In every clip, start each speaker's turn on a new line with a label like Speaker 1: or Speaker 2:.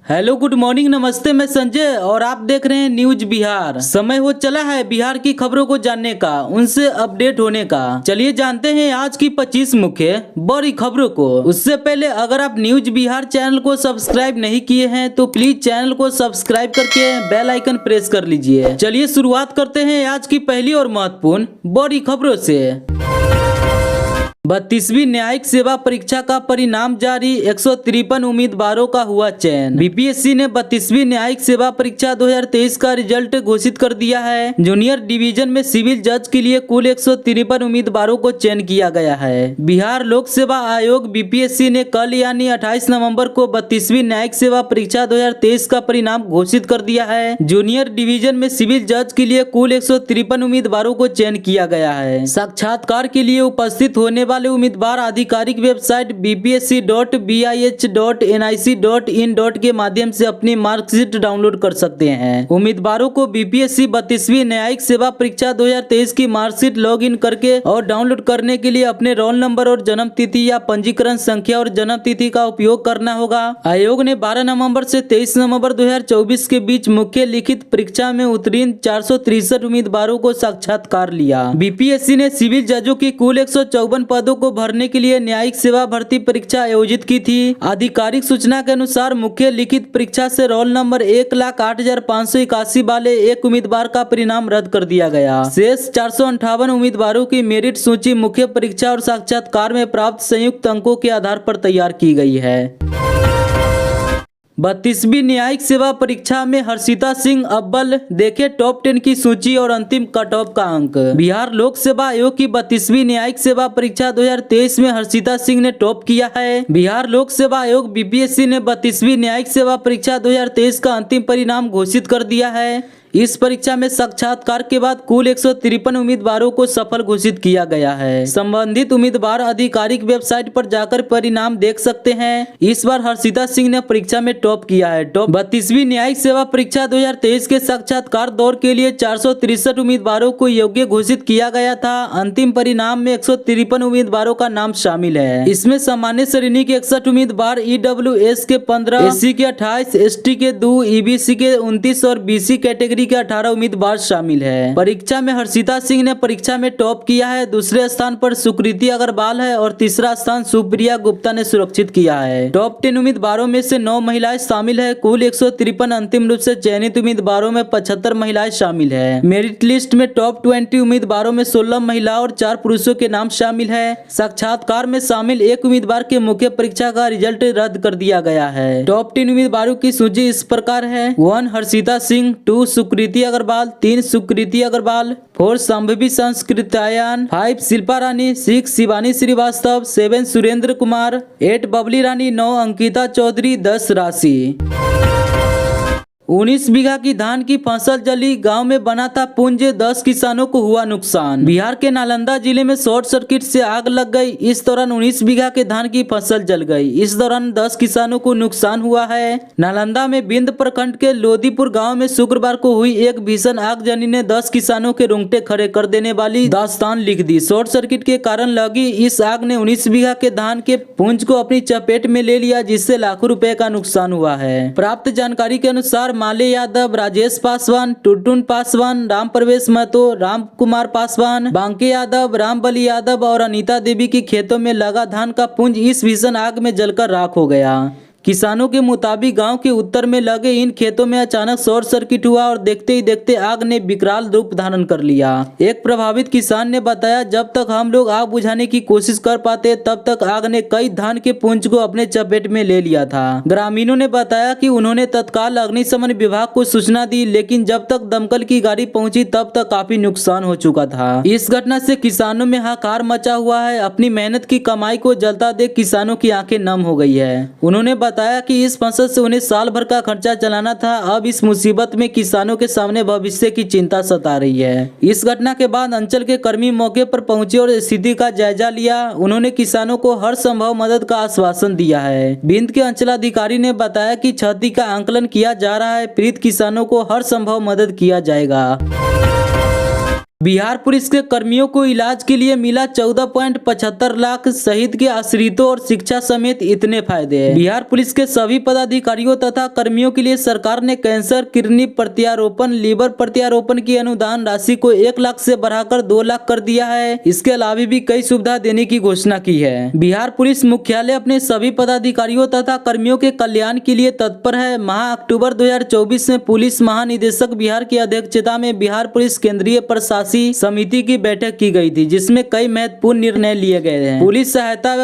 Speaker 1: Hello good morning, नमस्ते। मैं संजय और आप देख रहे हैं न्यूज बिहार। समय हो चला है बिहार की खबरों को जानने का, उनसे अपडेट होने का। चलिए जानते हैं आज की 25 मुख्य बड़ी खबरों को। उससे पहले अगर आप न्यूज बिहार चैनल को सब्सक्राइब नहीं किए हैं तो प्लीज चैनल को सब्सक्राइब करके बेल आइकन प्रेस कर लीजिए। चलिए शुरुआत करते हैं आज की पहली और महत्वपूर्ण बड़ी खबरों से। 32वीं न्यायिक सेवा परीक्षा का परिणाम जारी, 153 उम्मीदवारों का हुआ चयन। बीपीएससी ने 32वीं न्यायिक सेवा परीक्षा 2023 का रिजल्ट घोषित कर दिया है। जूनियर डिवीजन में सिविल जज के लिए कुल 153 उम्मीदवारों को चयन किया गया है। बिहार लोक सेवा आयोग बीपीएससी ने कल यानी 28 नवम्बर को 32वीं न्यायिक सेवा परीक्षा 2023 का परिणाम घोषित कर दिया है। जूनियर डिवीजन में सिविल जज के लिए कुल 153 उम्मीदवारों को चयन किया गया है। साक्षात्कार के लिए उपस्थित होने वाले उम्मीदवार आधिकारिक वेबसाइट bpsc.bih.nic.in के माध्यम से अपनी मार्कशीट डाउनलोड कर सकते हैं। उम्मीदवारों को बीपीएससी 32वीं न्यायिक सेवा परीक्षा 2023 की मार्कशीट लॉगिन करके और डाउनलोड करने के लिए अपने रोल नंबर और जन्म तिथि या पंजीकरण संख्या और जन्म तिथि का उपयोग करना होगा। आयोग ने 12 नवंबर से 23 नवंबर 2024 के बीच मुख्य लिखित परीक्षा में उत्तीर्ण 463 उम्मीदवारों को साक्षात्कार लिया। बीपीएससी ने सिविल जजों की कुल 154 पदों को भरने के लिए न्यायिक सेवा भर्ती परीक्षा आयोजित की थी। आधिकारिक सूचना के अनुसार मुख्य लिखित परीक्षा से रोल नंबर 1,08,581 वाले एक उम्मीदवार का परिणाम रद्द कर दिया गया। शेष 458 उम्मीदवारों की मेरिट सूची मुख्य परीक्षा और साक्षात्कार में प्राप्त संयुक्त अंकों के आधार पर तैयार की गई है। 32वीं न्यायिक सेवा परीक्षा में हर्षिता सिंह अव्वल, देखे टॉप 10 की सूची और अंतिम कट ऑफ का अंक। बिहार लोक सेवा आयोग की 32वीं न्यायिक सेवा परीक्षा 2023 में हर्षिता सिंह ने टॉप किया है। बिहार लोक सेवा आयोग बीपीएससी ने 32वीं न्यायिक सेवा परीक्षा 2023 का अंतिम परिणाम घोषित कर दिया है। इस परीक्षा में साक्षात्कार के बाद कुल 153 उम्मीदवारों को सफल घोषित किया गया है। संबंधित उम्मीदवार आधिकारिक वेबसाइट पर जाकर परिणाम देख सकते हैं। इस बार हर्षिता सिंह ने परीक्षा में टॉप किया है। टॉप 32वीं न्यायिक सेवा परीक्षा 2023 के साक्षात्कार दौर के लिए 463 उम्मीदवारों को योग्य घोषित किया गया था। अंतिम परिणाम में 153 उम्मीदवारों का नाम शामिल है। इसमें सामान्य श्रेणी के 61 उम्मीदवार, ईडब्ल्यूएस के 15, एससी के 28, एसटी के 2, ईबीसी के 29 और बीसी कैटेगरी के 18 उम्मीदवार शामिल है। परीक्षा में हर्षिता सिंह ने परीक्षा में टॉप किया है। दूसरे स्थान पर सुकृति अग्रवाल है और तीसरा स्थान सुप्रिया गुप्ता ने सुरक्षित किया है। टॉप 10 उम्मीदवारों में से 9 महिलाएं शामिल है। कुल 153 अंतिम रूप से चयनित उम्मीदवारों में 75 महिलाएं शामिल है। मेरिट लिस्ट में टॉप 20 उम्मीदवारों में 16 महिला और 4 पुरुषों के नाम शामिल है। साक्षात्कार में शामिल एक उम्मीदवार के मुख्य परीक्षा का रिजल्ट रद्द कर दिया गया है। टॉप 10 उम्मीदवारों की सूची इस प्रकार है। 1 हर्षिता सिंह, 2 सुकृति अग्रवाल, 3 सुकृति अग्रवाल, 4 संभवी संस्कृतायन, 5 शिल्पा रानी, 6 शिवानी श्रीवास्तव, 7 सुरेंद्र कुमार, 8 बबली रानी, 9 अंकिता चौधरी, 10 राशि। 19 बीघा की धान की फसल जली, गांव में बना था पुंज, 10 किसानों को हुआ नुकसान। बिहार के नालंदा जिले में शॉर्ट सर्किट से आग लग गई। इस दौरान 19 बीघा के धान की फसल जल गई। इस दौरान 10 किसानों को नुकसान हुआ है। नालंदा में बिंद प्रखंड के लोदीपुर गांव में शुक्रवार को हुई एक भीषण आगजनी ने 10 किसानों के रोंगटे खड़े कर देने वाली दास्तान लिख दी। शॉर्ट सर्किट के कारण लगी इस आग ने 19 बीघा के धान के पुंज को अपनी चपेट में ले लिया, जिससे लाखों रुपए का नुकसान हुआ है। प्राप्त जानकारी के अनुसार माले यादव, राजेश पासवान, टुटुन पासवान, राम प्रवेश महतो, राम कुमार पासवान, बांके यादव, राम बली यादव और अनीता देवी की खेतों में लगा धान का पुंज इस भीषण आग में जलकर राख हो गया। किसानों के मुताबिक गांव के उत्तर में लगे इन खेतों में अचानक शॉर्ट सर्किट हुआ और देखते ही देखते आग ने विकराल रूप धारण कर लिया। एक प्रभावित किसान ने बताया, जब तक हम लोग आग बुझाने की कोशिश कर पाते तब तक आग ने कई धान के पुंज को अपने चपेट में ले लिया था। ग्रामीणों ने बताया कि उन्होंने तत्काल अग्निशमन विभाग को सूचना दी, लेकिन जब तक दमकल की गाड़ी पहुंची तब तक काफी नुकसान हो चुका था। इस घटना से किसानों में हाहाकार मचा हुआ है। अपनी मेहनत की कमाई को जलता देख किसानों की आंखें नम हो गई है। उन्होंने बताया कि इस फसल से उन्हें साल भर का खर्चा चलाना था। अब इस मुसीबत में किसानों के सामने भविष्य की चिंता सता रही है। इस घटना के बाद अंचल के कर्मी मौके पर पहुंचे और स्थिति का जायजा लिया। उन्होंने किसानों को हर संभव मदद का आश्वासन दिया है। बिंद के अंचलाधिकारी ने बताया कि क्षति का आंकलन किया जा रहा है। पीड़ित किसानों को हर संभव मदद किया जाएगा। बिहार पुलिस के कर्मियों को इलाज के लिए मिला 14.75 लाख, शहीद के आश्रितों और शिक्षा समेत इतने फायदे हैं। बिहार पुलिस के सभी पदाधिकारियों तथा कर्मियों के लिए सरकार ने कैंसर, किडनी प्रत्यारोपण, लीवर प्रत्यारोपण की अनुदान राशि को 1 लाख से बढ़ाकर 2 लाख कर दिया है। इसके अलावा भी कई सुविधा देने की घोषणा की है। बिहार पुलिस मुख्यालय अपने सभी पदाधिकारियों तथा कर्मियों के कल्याण के लिए तत्पर है। माह अक्टूबर 2024 में पुलिस महानिदेशक बिहार की अध्यक्षता में बिहार पुलिस केंद्रीय प्रशासन समिति की बैठक की गई थी, जिसमें कई महत्वपूर्ण निर्णय लिए गए हैं। पुलिस सहायता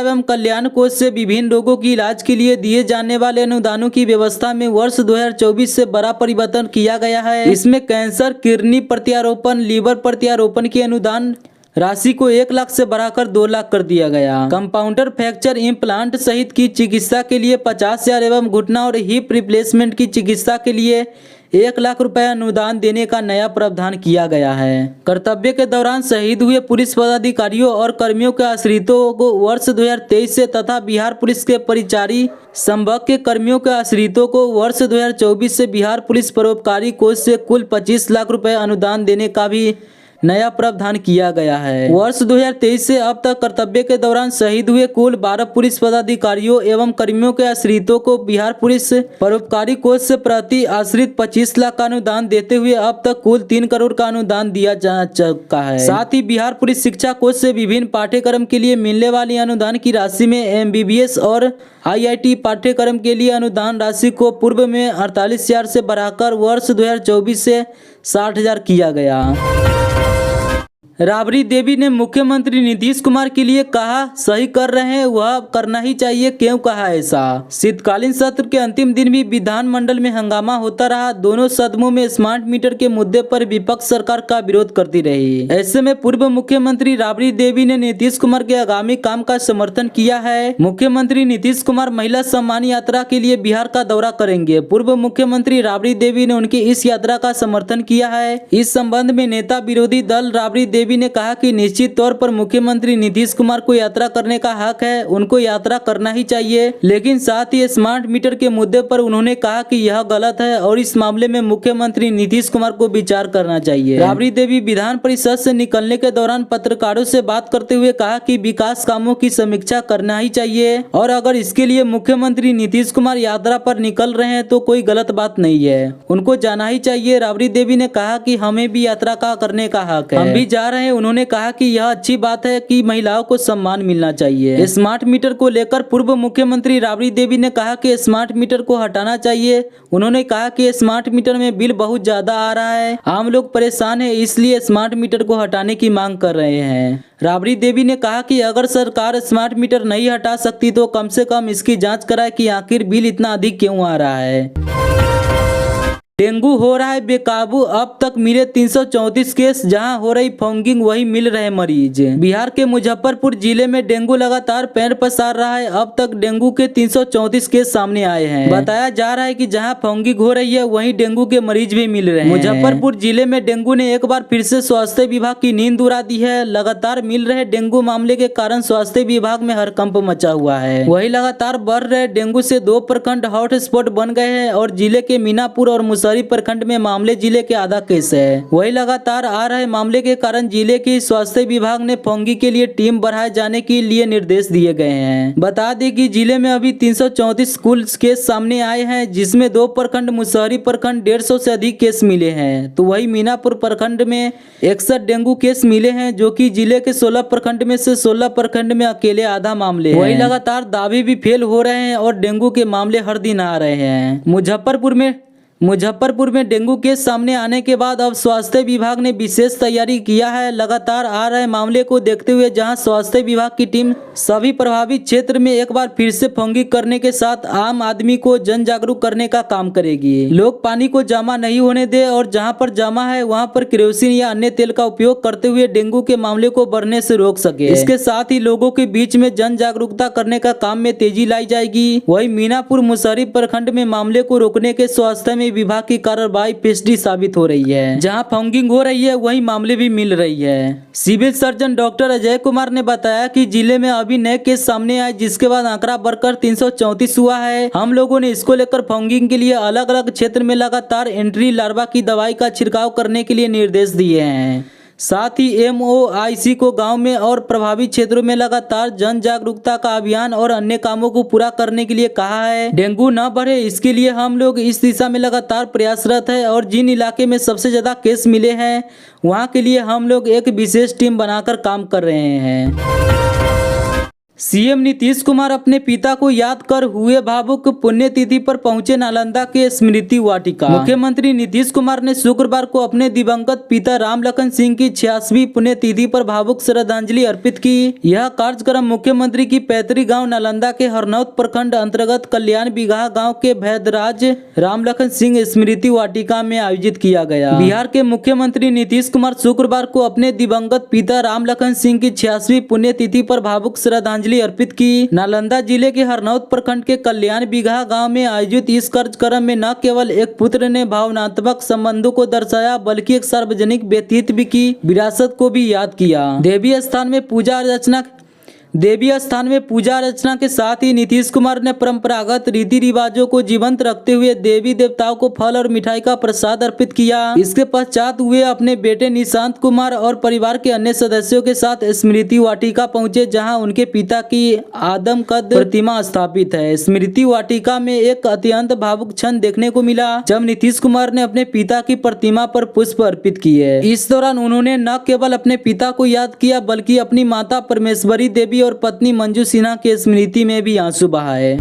Speaker 1: एवं कल्याण कोष से विभिन्न रोगों की इलाज के लिए दिए जाने वाले अनुदानों की व्यवस्था में वर्ष 2024 से बड़ा परिवर्तन किया गया है। इसमें कैंसर, किडनी प्रत्यारोपण, लीवर प्रत्यारोपण की अनुदान राशि को 1 लाख से बढ़ाकर 2 लाख कर दिया गया। कंपाउंडर फ्रैक्चर इम्प्लांट सहित की चिकित्सा के लिए 50,000 एवं घुटना और हिप रिप्लेसमेंट की चिकित्सा के लिए 1 लाख रुपए अनुदान देने का नया प्रावधान किया गया है। कर्तव्य के दौरान शहीद हुए पुलिस पदाधिकारियों और कर्मियों के आश्रितों को वर्ष 2023 से तथा बिहार पुलिस के परिचारी संभाग के कर्मियों के आश्रितों को वर्ष 2024 से बिहार पुलिस परोपकारी कोष से कुल 25 लाख रुपए अनुदान देने का भी नया प्रावधान किया गया है। वर्ष 2023 से अब तक कर्तव्य के दौरान शहीद हुए कुल 12 पुलिस पदाधिकारियों एवं कर्मियों के आश्रितों को बिहार पुलिस परोपकारी कोष से प्रति आश्रित 25 लाख का अनुदान देते हुए अब तक कुल 3 करोड़ का अनुदान दिया जा चुका है। साथ ही बिहार पुलिस शिक्षा कोष से विभिन्न पाठ्यक्रम के लिए मिलने वाली अनुदान की राशि में MBBS और IIT पाठ्यक्रम के लिए अनुदान राशि को पूर्व में 48,000 से बढ़ाकर वर्ष 2024 से 60,000 किया गया। राबड़ी देवी ने मुख्यमंत्री नीतीश कुमार के लिए कहा, सही कर रहे हैं, वह करना ही चाहिए, क्यों कहा ऐसा। शीतकालीन सत्र के अंतिम दिन भी विधानमंडल में हंगामा होता रहा। दोनों सदनों में स्मार्ट मीटर के मुद्दे पर विपक्ष सरकार का विरोध करती रही। ऐसे में पूर्व मुख्यमंत्री राबड़ी देवी ने नीतीश कुमार के आगामी काम का समर्थन किया है। मुख्यमंत्री नीतीश कुमार महिला सम्मान यात्रा के लिए बिहार का दौरा करेंगे। पूर्व मुख्यमंत्री राबड़ी देवी ने उनकी इस यात्रा का समर्थन किया है। इस संबंध में नेता विरोधी दल राबड़ी देवी ने कहा कि निश्चित तौर पर मुख्यमंत्री नीतीश कुमार को यात्रा करने का हक है, उनको यात्रा करना ही चाहिए। लेकिन साथ ही स्मार्ट मीटर के मुद्दे पर उन्होंने कहा कि यह गलत है और इस मामले में मुख्यमंत्री नीतीश कुमार को विचार करना चाहिए। राबड़ी देवी विधान परिषद से निकलने के दौरान पत्रकारों से बात करते हुए कहा कि विकास कामों की समीक्षा करना ही चाहिए और अगर इसके लिए मुख्यमंत्री नीतीश कुमार यात्रा पर निकल रहे हैं तो कोई गलत बात नहीं है, उनको जाना ही चाहिए। राबड़ी देवी ने कहा कि हमें भी यात्रा का करने का हक है, हम भी जा रहे हैं। उन्होंने कहा कि यह अच्छी बात है कि महिलाओं को सम्मान मिलना चाहिए। स्मार्ट मीटर को लेकर पूर्व मुख्यमंत्री राबड़ी देवी ने कहा कि स्मार्ट मीटर को हटाना चाहिए। उन्होंने कहा कि स्मार्ट मीटर में बिल बहुत ज्यादा आ रहा है, आम लोग परेशान है, इसलिए स्मार्ट मीटर को हटाने की मांग कर रहे हैं। राबड़ी देवी ने कहा कि अगर सरकार स्मार्ट मीटर नहीं हटा सकती तो कम से कम इसकी जांच कराए कि आखिर बिल इतना अधिक क्यों आ रहा है। डेंगू हो रहा है बेकाबू, अब तक मिले 334 केस, जहां हो रही फॉगिंग वही मिल रहे मरीज। बिहार के मुजफ्फरपुर जिले में डेंगू लगातार पैर पसार रहा है। अब तक डेंगू के 334 केस सामने आए हैं। बताया जा रहा है कि जहां फॉगिंग हो रही है वहीं डेंगू के मरीज भी मिल रहे हैं। मुजफ्फरपुर जिले में डेंगू ने एक बार फिर से स्वास्थ्य विभाग की नींद उड़ा दी है। लगातार मिल रहे डेंगू मामले के कारण स्वास्थ्य विभाग में हड़कंप मचा हुआ है। वही लगातार बढ़ रहे डेंगू से 2 प्रखंड हॉटस्पॉट बन गए हैं और जिले के मीनापुर और मुसहरी प्रखंड में मामले जिले के आधा केस है। वही लगातार आ रहे मामले के कारण जिले की स्वास्थ्य विभाग ने फॉगी के लिए टीम बढ़ाए जाने के लिए निर्देश दिए गए हैं। बता दें कि जिले में अभी 334 कुल केस सामने आए हैं, जिसमें 2 प्रखंड मुसहरी प्रखंड 150 से अधिक केस मिले हैं। तो वही मीनापुर प्रखंड में 61 डेंगू केस मिले हैं, जो कि जिले के 16 प्रखंड में से 16 प्रखंड में अकेले आधा मामले। वही लगातार दावे भी फेल हो रहे हैं और डेंगू के मामले हर दिन आ रहे हैं। मुजफ्फरपुर में डेंगू केस सामने आने के बाद अब स्वास्थ्य विभाग ने विशेष तैयारी किया है। लगातार आ रहे मामले को देखते हुए जहां स्वास्थ्य विभाग की टीम सभी प्रभावित क्षेत्र में एक बार फिर से फॉगिंग करने के साथ आम आदमी को जन जागरूक करने का काम करेगी। लोग पानी को जमा नहीं होने दे और जहां पर जमा है वहां पर केरोसिन या अन्य तेल का उपयोग करते हुए डेंगू के मामले को बढ़ने से रोक सके। इसके साथ ही लोगों के बीच में जन जागरूकता करने का काम में तेजी लाई जाएगी। वही मीनापुर मुसहरी प्रखंड में मामले को रोकने के स्वास्थ्य में विभाग की कार्रवाई पेशगी साबित हो रही है। जहां फॉगिंग हो रही है वहीं मामले भी मिल रही है। Civil surgeon doctor Ajay Kumar ने बताया कि जिले में अभी नए केस सामने आए, जिसके बाद आंकड़ा बढ़कर 334 हुआ है। हम लोगों ने इसको लेकर फॉगिंग के लिए अलग अलग क्षेत्र में लगातार एंट्री लार्वा की दवाई का छिड़काव करने के लिए निर्देश दिए हैं। साथ ही MOIC को गांव में और प्रभावित क्षेत्रों में लगातार जन जागरूकता का अभियान और अन्य कामों को पूरा करने के लिए कहा है। डेंगू न बढ़े इसके लिए हम लोग इस दिशा में लगातार प्रयासरत है और जिन इलाके में सबसे ज्यादा केस मिले हैं वहां के लिए हम लोग एक विशेष टीम बनाकर काम कर रहे हैं। सीएम नीतीश कुमार अपने पिता को याद कर हुए भावुक। पुण्यतिथि पर पहुंचे नालंदा के स्मृति वाटिका। मुख्यमंत्री नीतीश कुमार ने शुक्रवार को अपने दिवंगत पिता रामलखन सिंह की 86वीं पुण्यतिथि पर भावुक श्रद्धांजलि अर्पित की। यह कार्यक्रम मुख्यमंत्री की पैतृक गांव नालंदा के हरनौत प्रखंड अंतर्गत कल्याण बिगहा गाँव के भैदराज रामलखन सिंह स्मृति वाटिका में आयोजित किया गया। बिहार के मुख्यमंत्री नीतीश कुमार शुक्रवार को अपने दिवंगत पिता रामलखन सिंह की 86वीं पुण्यतिथि पर भावुक श्रद्धांजलि अर्पित की। नालंदा जिले के हरनौत प्रखंड के कल्याण बिगहा गांव में आयोजित इस कार्यक्रम में न केवल एक पुत्र ने भावनात्मक संबंधों को दर्शाया बल्कि एक सार्वजनिक व्यक्तित्व की विरासत को भी याद किया। देवी स्थान में पूजा अर्चना के साथ ही नीतीश कुमार ने परंपरागत रीति रिवाजों को जीवंत रखते हुए देवी देवताओं को फल और मिठाई का प्रसाद अर्पित किया। इसके पश्चात वे अपने बेटे निशांत कुमार और परिवार के अन्य सदस्यों के साथ स्मृति वाटिका पहुंचे, जहां उनके पिता की आदमकद प्रतिमा स्थापित है। स्मृति वाटिका में एक अत्यंत भावुक क्षण देखने को मिला जब नीतीश कुमार ने अपने पिता की प्रतिमा पर पुष्प अर्पित किए। इस दौरान उन्होंने न केवल अपने पिता को याद किया बल्कि अपनी माता परमेश्वरी देवी और पत्नी मंजू सिन्हा की स्मृति में भी आंसू बहाए।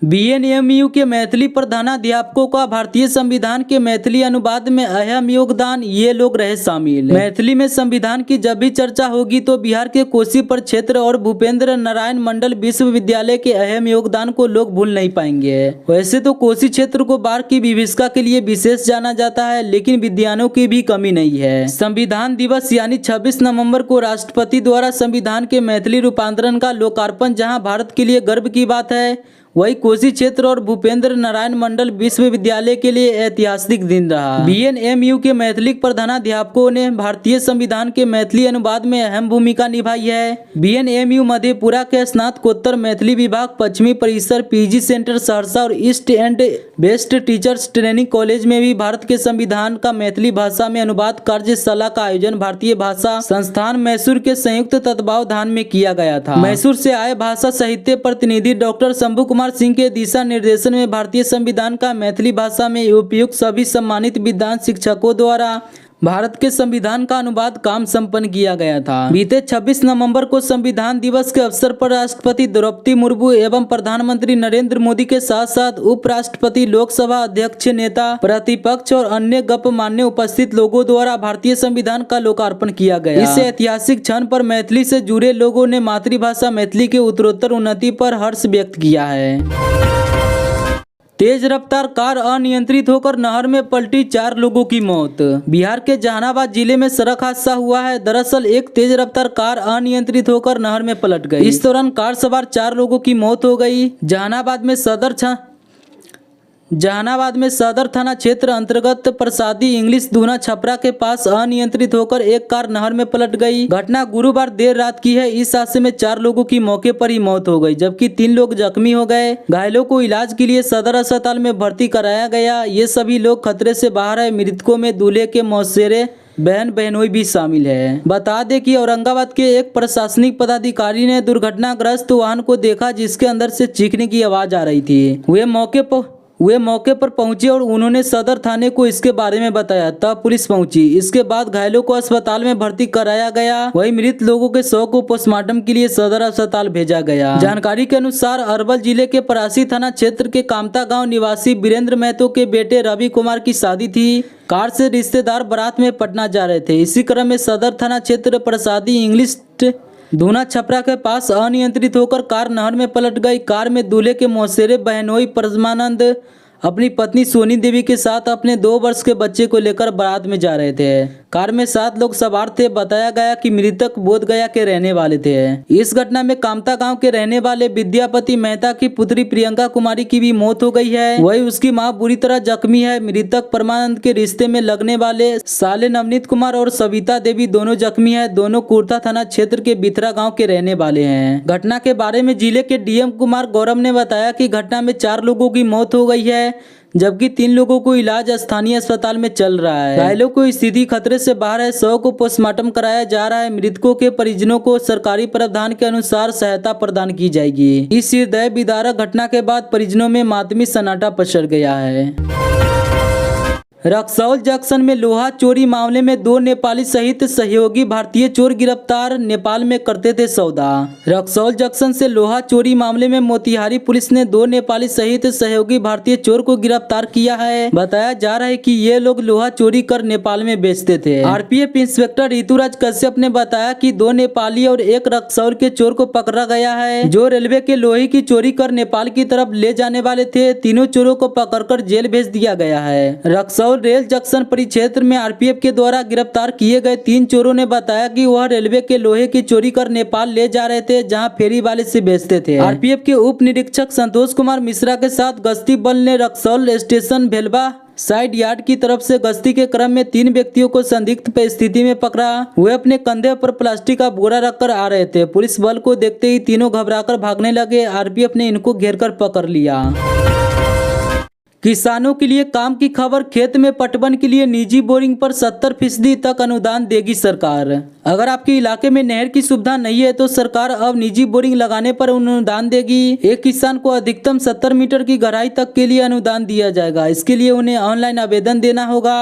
Speaker 1: BNMU के मैथिली प्रधानाध्यापकों का भारतीय संविधान के मैथिली अनुवाद में अहम योगदान, ये लोग रहे शामिल। मैथिली में संविधान की जब भी चर्चा होगी तो बिहार के कोसी प्रक्षेत्र और भूपेंद्र नारायण मंडल विश्वविद्यालय के अहम योगदान को लोग भूल नहीं पाएंगे। वैसे तो कोसी क्षेत्र को बाढ़ की विभीषिका के लिए विशेष जाना जाता है, लेकिन विद्वानों की भी कमी नहीं है। संविधान दिवस यानी 26 नवम्बर को राष्ट्रपति द्वारा संविधान के मैथिली रूपांतरण का लोकार्पण, जहाँ भारत के लिए गर्व की बात है, वही कोसी क्षेत्र और भूपेंद्र नारायण मंडल विश्वविद्यालय के लिए ऐतिहासिक दिन रहा। BNMU के मैथिली प्रधानाध्यापकों ने भारतीय संविधान के मैथिली अनुवाद में अहम भूमिका निभाई है। BNMU मधेपुरा के स्नातकोत्तर मैथिली विभाग, पश्चिमी परिसर PG सेंटर सहरसा और east and best teachers training college में भी भारत के संविधान का मैथिली भाषा में अनुवाद कार्यशाला का आयोजन भारतीय भाषा संस्थान मैसूर के संयुक्त तत्वावधान में किया गया था। मैसूर से आए भाषा साहित्य प्रतिनिधि डॉक्टर शंभू कुमार सिंह के दिशा निर्देशन में भारतीय संविधान का मैथिली भाषा में उपयुक्त सभी सम्मानित विद्वान शिक्षकों द्वारा भारत के संविधान का अनुवाद काम संपन्न किया गया था। बीते 26 नवंबर को संविधान दिवस के अवसर पर राष्ट्रपति द्रौपदी मुर्मू एवं प्रधानमंत्री नरेंद्र मोदी के साथ साथ उपराष्ट्रपति, लोकसभा अध्यक्ष, नेता प्रतिपक्ष और अन्य गणमान्य उपस्थित लोगों द्वारा भारतीय संविधान का लोकार्पण किया गया। इस ऐतिहासिक क्षण पर मैथिली से जुड़े लोगों ने मातृभाषा मैथिली के उत्तरोत्तर उन्नति पर हर्ष व्यक्त किया है। तेज रफ्तार कार अनियंत्रित होकर नहर में पलटी, 4 लोगों की मौत। बिहार के जहानाबाद जिले में सड़क हादसा हुआ है। दरअसल एक तेज रफ्तार कार अनियंत्रित होकर नहर में पलट गई। इस दौरान कार सवार 4 लोगों की मौत हो गई। जहानाबाद में सदर थाना क्षेत्र अंतर्गत प्रसादी इंग्लिश दूना छपरा के पास अनियंत्रित होकर एक कार नहर में पलट गई। घटना गुरुवार देर रात की है। इस हादसे में 4 लोगों की मौके पर ही मौत हो गई, जबकि 3 लोग जख्मी हो गए। घायलों को इलाज के लिए सदर अस्पताल में भर्ती कराया गया। ये सभी लोग खतरे से बाहर है। मृतकों में दूल्हे के मौसेरे बहन बहनोई भी शामिल है। बता दें कि औरंगाबाद के एक प्रशासनिक पदाधिकारी ने दुर्घटनाग्रस्त वाहन को देखा, जिसके अंदर से चीखने की आवाज आ रही थी। वे मौके पर पहुंचे और उन्होंने सदर थाने को इसके बारे में बताया, तब पुलिस पहुंची। इसके बाद घायलों को अस्पताल में भर्ती कराया गया। वहीं मृत लोगों के शव को पोस्टमार्टम के लिए सदर अस्पताल भेजा गया। जानकारी के अनुसार अरवल जिले के परासी थाना क्षेत्र के कामता गांव निवासी वीरेंद्र महतो के बेटे रवि कुमार की शादी थी। कार से रिश्तेदार बारात में पटना जा रहे थे। इसी क्रम में सदर थाना क्षेत्र प्रसादी इंग्लिश दूना छपरा के पास अनियंत्रित होकर कार नहर में पलट गई। कार में दूल्हे के मौसेरे बहनोई परमानंद अपनी पत्नी सोनी देवी के साथ अपने 2 वर्ष के बच्चे को लेकर बारात में जा रहे थे। कार में 7 लोग सवार थे। बताया गया कि मृतक बोधगया के रहने वाले थे। इस घटना में कामता गांव के रहने वाले विद्यापति मेहता की पुत्री प्रियंका कुमारी की भी मौत हो गई है। वही उसकी मां बुरी तरह जख्मी है। मृतक परमानंद के रिश्ते में लगने वाले साले नवनीत कुमार और सविता देवी दोनों जख्मी है। दोनों कुर्था थाना क्षेत्र के बिथरा गाँव के रहने वाले हैं। घटना के बारे में जिले के डीएम कुमार गौरव ने बताया कि घटना में 4 लोगों की मौत हो गई है, जबकि 3 लोगों को इलाज स्थानीय अस्पताल में चल रहा है। घायलों को स्थिति खतरे से बाहर है। शव को पोस्टमार्टम कराया जा रहा है। मृतकों के परिजनों को सरकारी प्रावधान के अनुसार सहायता प्रदान की जाएगी। इस हृदय विदारक घटना के बाद परिजनों में मातमी सन्नाटा पसर गया है। रक्सौल जंक्शन में लोहा चोरी मामले में 2 नेपाली सहित सहयोगी भारतीय चोर गिरफ्तार। नेपाल में करते थे सौदा। रक्सौल जंक्शन से लोहा चोरी मामले में मोतिहारी पुलिस ने 2 नेपाली सहित सहयोगी भारतीय चोर को गिरफ्तार किया है। बताया जा रहा है कि ये लोग लोहा चोरी कर नेपाल में बेचते थे। आरपीएफ इंस्पेक्टर ऋतुराज कश्यप ने बताया कि 2 नेपाली और 1 रक्सौल के चोर को पकड़ा गया है, जो रेलवे के लोहे की चोरी कर नेपाल की तरफ ले जाने वाले थे। तीनों चोरों को पकड़कर जेल भेज दिया गया है। रक्सौल रेल जंक्शन परिक्षेत्र में आरपीएफ के द्वारा गिरफ्तार किए गए 3 चोरों ने बताया कि वह रेलवे के लोहे की चोरी कर नेपाल ले जा रहे थे, जहां फेरी वाले से बेचते थे। आरपीएफ के उप निरीक्षक संतोष कुमार मिश्रा के साथ गश्ती बल ने Raxaul station Bhelwa side yard की तरफ से गश्ती के क्रम में 3 व्यक्तियों को संदिग्ध स्थिति में पकड़ा। वे अपने कंधे पर प्लास्टिक का बोरा रखकर आ रहे थे। पुलिस बल को देखते ही तीनों घबराकर भागने लगे। आरपीएफ ने इनको घेरकर पकड़ लिया। किसानों के लिए काम की खबर। खेत में पटवन के लिए निजी बोरिंग पर 70% तक अनुदान देगी सरकार। अगर आपके इलाके में नहर की सुविधा नहीं है तो सरकार अब निजी बोरिंग लगाने पर अनुदान देगी। एक किसान को अधिकतम 70 मीटर की गहराई तक के लिए अनुदान दिया जाएगा। इसके लिए उन्हें ऑनलाइन आवेदन देना होगा।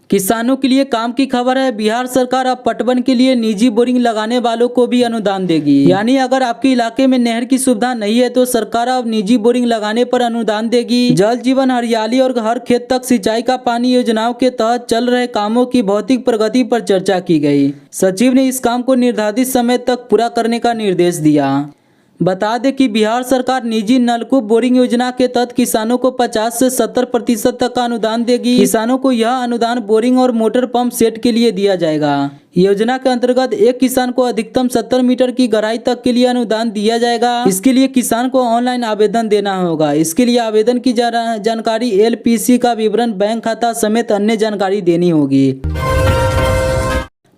Speaker 1: किसानों के लिए काम की खबर है। बिहार सरकार अब पटवन के लिए निजी बोरिंग लगाने वालों को भी अनुदान देगी। यानी अगर आपके इलाके में नहर की सुविधा नहीं है तो सरकार अब निजी बोरिंग लगाने पर अनुदान देगी। जल जीवन हरियाली और हर खेत तक सिंचाई का पानी योजनाओं के तहत चल रहे कामों की भौतिक प्रगति पर चर्चा की गई। सचिव ने इस काम को निर्धारित समय तक पूरा करने का निर्देश दिया। बता दें कि बिहार सरकार निजी नलकूप बोरिंग योजना के तहत किसानों को 50 से 70% तक का अनुदान देगी। किसानों को यह अनुदान बोरिंग और मोटर पंप सेट के लिए दिया जाएगा। योजना के अंतर्गत एक किसान को अधिकतम 70 मीटर की गहराई तक के लिए अनुदान दिया जाएगा। इसके लिए किसान को ऑनलाइन आवेदन देना होगा। इसके लिए आवेदन की जानकारी, एलपीसी का विवरण, बैंक खाता समेत अन्य जानकारी देनी होगी।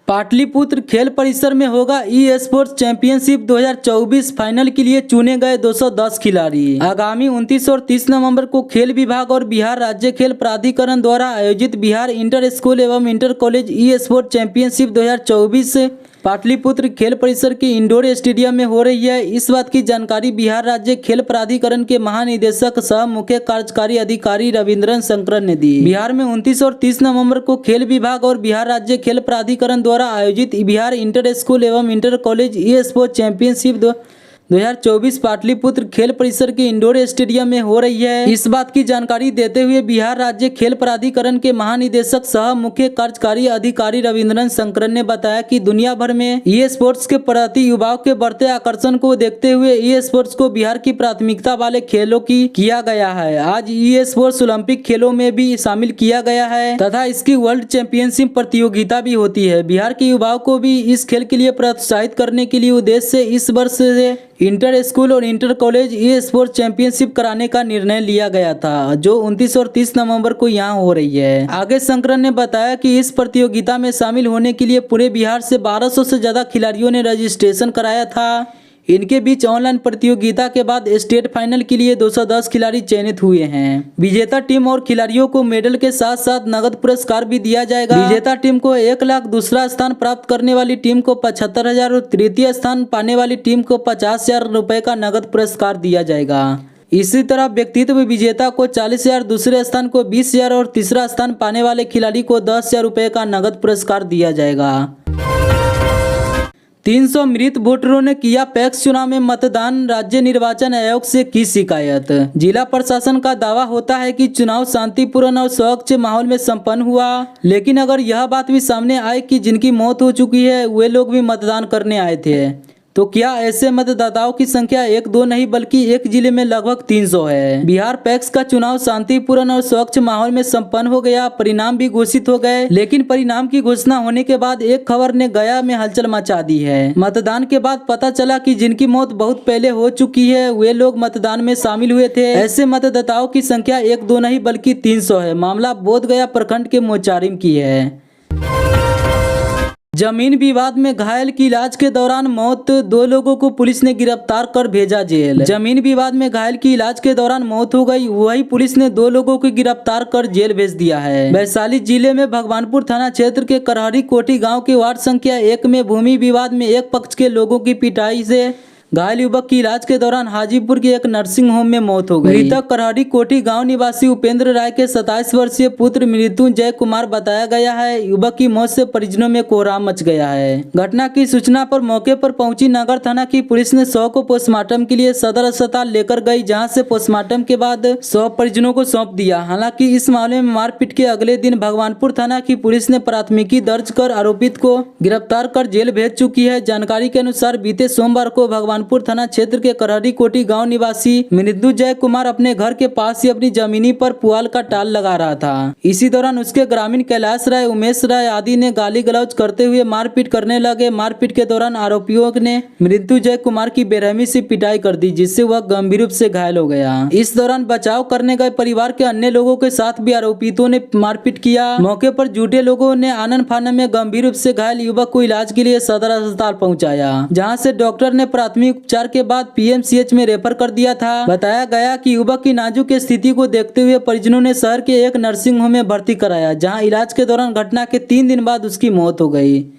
Speaker 1: पाटलिपुत्र खेल परिसर में होगा ई स्पोर्ट्स चैंपियनशिप 2024। फाइनल के लिए चुने गए 210 खिलाड़ी। आगामी 29 और 30 नवंबर को खेल विभाग और बिहार राज्य खेल प्राधिकरण द्वारा आयोजित बिहार इंटर स्कूल एवं inter college e sports championship 2024 Pataliputra खेल परिसर के इंडोर स्टेडियम में हो रही है। इस बात की जानकारी बिहार राज्य खेल प्राधिकरण के महानिदेशक सह मुख्य कार्यकारी अधिकारी रविंद्रन शंकरन ने दी। बिहार में 29 और 30 नवंबर को खेल विभाग और बिहार राज्य खेल प्राधिकरण द्वारा आयोजित बिहार इंटर स्कूल एवं inter college e sports championship 2024 Pataliputra खेल परिसर के इंडोर स्टेडियम में हो रही है। इस बात की जानकारी देते हुए बिहार राज्य खेल प्राधिकरण के महानिदेशक सह मुख्य कार्यकारी अधिकारी रविंद्रन शंकरन ने बताया कि दुनिया भर में ई स्पोर्ट्स के प्रति युवाओं के बढ़ते आकर्षण को देखते हुए ई स्पोर्ट्स को बिहार की प्राथमिकता वाले खेलों की किया गया है। आज ई स्पोर्ट्स ओलंपिक खेलों में भी शामिल किया गया है तथा इसकी वर्ल्ड चैंपियनशिप प्रतियोगिता भी होती है। बिहार के युवाओं को भी इस खेल के लिए प्रोत्साहित करने के लिए उद्देश्य से इस वर्ष से इंटर स्कूल और inter college e sports championship कराने का निर्णय लिया गया था, जो 29 और 30 नवंबर को यहां हो रही है। आगे शंकरन ने बताया कि इस प्रतियोगिता में शामिल होने के लिए पूरे बिहार से 1200 से ज्यादा खिलाड़ियों ने रजिस्ट्रेशन कराया था। इनके बीच ऑनलाइन प्रतियोगिता के बाद स्टेट फाइनल के लिए 210 खिलाड़ी चयनित हुए हैं। विजेता टीम और खिलाड़ियों को मेडल के साथ साथ नगद पुरस्कार भी दिया जाएगा। विजेता टीम को 1 लाख, दूसरा स्थान प्राप्त करने वाली टीम को 75,000 और तृतीय स्थान पाने वाली टीम को 50,000 रुपए का नगद पुरस्कार दिया जाएगा। इसी तरह व्यक्तित्व विजेता को 40,000, दूसरे स्थान को 20,000 और तीसरा स्थान पाने वाले खिलाड़ी को 10,000 रुपए का नगद पुरस्कार दिया जाएगा। 300 मृत वोटरों ने किया पैक्स चुनाव में मतदान, राज्य निर्वाचन आयोग से की शिकायत। जिला प्रशासन का दावा होता है कि चुनाव शांतिपूर्ण और स्वच्छ माहौल में संपन्न हुआ, लेकिन अगर यह बात भी सामने आए कि जिनकी मौत हो चुकी है वे लोग भी मतदान करने आए थे तो क्या ऐसे मतदाताओं की संख्या 1-2 नहीं बल्कि एक जिले में लगभग 300 है। बिहार पैक्स का चुनाव शांतिपूर्ण और स्वच्छ माहौल में संपन्न हो गया। परिणाम भी घोषित हो गए, लेकिन परिणाम की घोषणा होने के बाद एक खबर ने गया में हलचल मचा दी है। मतदान के बाद पता चला कि जिनकी मौत बहुत पहले हो चुकी है वे लोग मतदान में शामिल हुए थे। ऐसे मतदाताओं की संख्या 1-2 नहीं बल्कि 300 है। मामला बोधगया प्रखंड के मोचारिम की है। जमीन विवाद में घायल की इलाज के दौरान मौत, 2 लोगों को पुलिस ने गिरफ्तार कर भेजा जेल। जमीन विवाद में घायल की इलाज के दौरान मौत हो गई, वही पुलिस ने 2 लोगों को गिरफ्तार कर जेल भेज दिया है। वैशाली जिले में भगवानपुर थाना क्षेत्र के करहरी कोठी गांव के वार्ड संख्या 1 में भूमि विवाद में एक पक्ष के लोगों की पिटाई से घायल युवक की इलाज के दौरान हाजीपुर के एक नर्सिंग होम में मौत हो गई। मृतक करहरी कोठी गांव निवासी उपेंद्र राय के 27 वर्षीय पुत्र मृत्युंजय कुमार बताया गया है। युवक की मौत से परिजनों में कोहराम मच गया है। घटना की सूचना पर मौके पर पहुंची नगर थाना की पुलिस ने शव को पोस्टमार्टम के लिए सदर अस्पताल लेकर गई, जहां से पोस्टमार्टम के बाद शव परिजनों को सौंप दिया। हालांकि इस मामले में मारपीट के अगले दिन भगवानपुर थाना की पुलिस ने प्राथमिकी दर्ज कर आरोपित को गिरफ्तार कर जेल भेज चुकी है। जानकारी के अनुसार बीते सोमवार को भगवानपुर थाना क्षेत्र के करहरी कोठी गांव निवासी मृत्युंजय कुमार अपने घर के पास ही अपनी जमीनी पर पुआल का टाल लगा रहा था। इसी दौरान उसके ग्रामीण कैलाश राय, उमेश राय आदि ने गाली गलौज करते हुए मारपीट करने लगे। मारपीट के दौरान आरोपियों ने मृत्युंजय कुमार की बेरहमी से पिटाई कर दी, जिससे वह गंभीर रूप से घायल हो गया। इस दौरान बचाव करने गए परिवार के अन्य लोगों के साथ भी आरोपितों ने मारपीट किया। मौके पर जुटे लोगों ने आनन फानन में गंभीर रूप से घायल युवक को इलाज के लिए सदर अस्पताल पहुंचाया, जहां से डॉक्टर ने प्राथमिक उपचार के बाद पीएमसीएच में रेफर कर दिया था। बताया गया कि युवक की नाजुक स्थिति को देखते हुए परिजनों ने शहर के एक नर्सिंग होम में भर्ती कराया, जहां इलाज के दौरान घटना के 3 दिन बाद उसकी मौत हो गई।